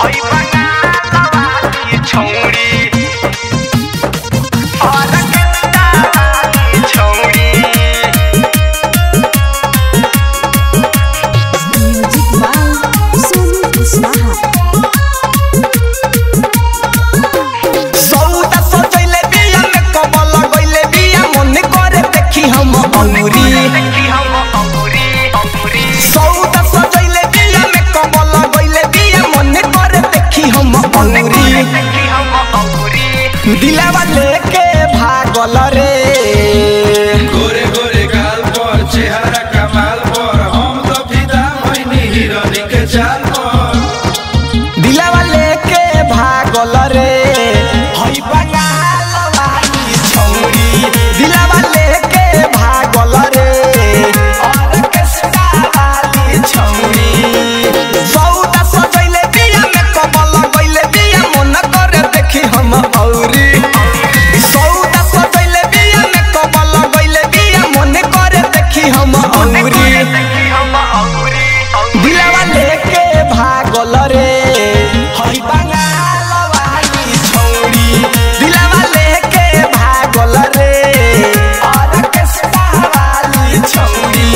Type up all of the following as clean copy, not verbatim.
हई बंगाली छौड़ी और केतारी छौड़ी। Music by Sonu Kushwaha. सौदा सजैले बिया में कमल गइले बिया मन करे देखी हम औरी। सौदा सजैले बिया में कमल गइले बिया मन करे देखी हम औरी। दिलवा लेके भागल रे गोरे गोरे गाल पर चेहरा कमाल पर हम तो फिदा भइनी हिरोनी के चाल पर। दिलवा लेके भागल रे हई बंगाली छौड़ी। दिलवा लेके भागल रे और केतारी छौड़ी। सौदा सजैले बिया में कमल गइले बिया मन करे देखी हम औरी। सौदा सजैले बिया में कमल गइले बिया मन करे देखी हम औरी। दिलवा लेके भागल रे हई बंगाली छौड़ी। दिलवा लेके भागल रे और केतारी छौड़ी।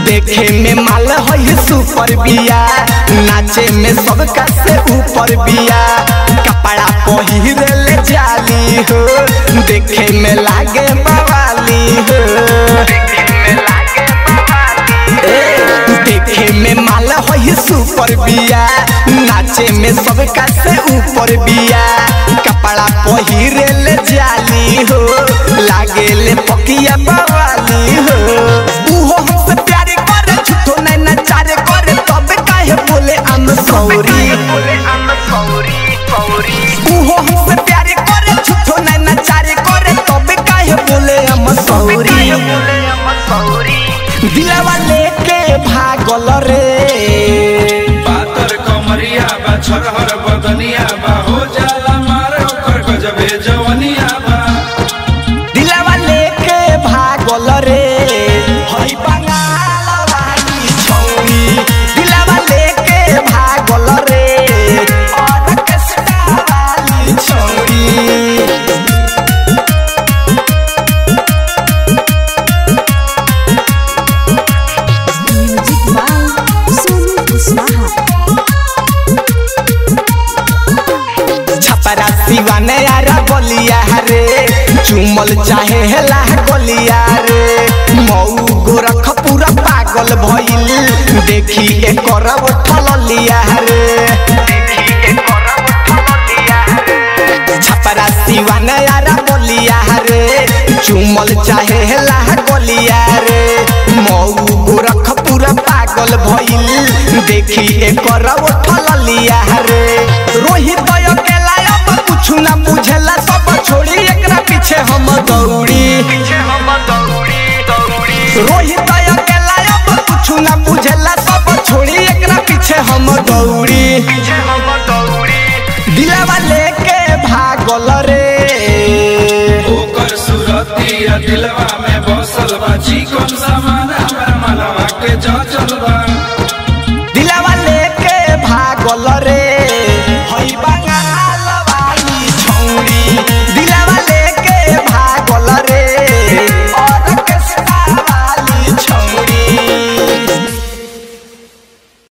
देखे में माल है सुपर बिया नाचे में सबका से ऊपर बिया। कपड़ा पहिरे ले जाली हो देखे में लागे बवाली हो। देखे में माल है सुपर बिया नाचे में सबका से ऊपर बिया। कपड़ा पहिरे ले जाली हो लागे ले पकिया बवाली हो। उहो हमसे प्यारी करे झूठो नैना चारे करे तब काहे बोले I'm sorry। उहो हमसे प्यारी करे झूठो नैना चारे करे तब काहे बोले I'm sorry। दिलवा लेके भागल रे पातर कमरिया बा छोरहर बदनिया बा हो जाला मार ओकर गजबे जवनिया बा। दिलवा लेके भागल रे हई बंगाली छौड़ी। दिलवा लेके भागल रे और केतारी छौड़ी। Music by Sonu Kushwaha. छपरा सिवाने यारा बोलिया रे चुमल चाहे हेला गोलिया रे। मऊ गोरख पूरा पागल भइल देखी एकर उठलिया रे। छपरा सिवाने यारा बोलिया रे चुमल चाहे हेला गोलिया रे। मऊ गोरख पूरा पागल भइल देखी एकर उठलिया रे। रोहित अकेला अब कुछ ना बुझेला सब छोड़ी एकरा पीछे हम दौड़ी। रोहित अकेला अब कुछ ना बुझेला सब छोड़ी एकरा पीछे हम दौड़ी। दिलवा लेके भागल रे ओकर सूरतिया दिलवा में बसल बा चिकन समा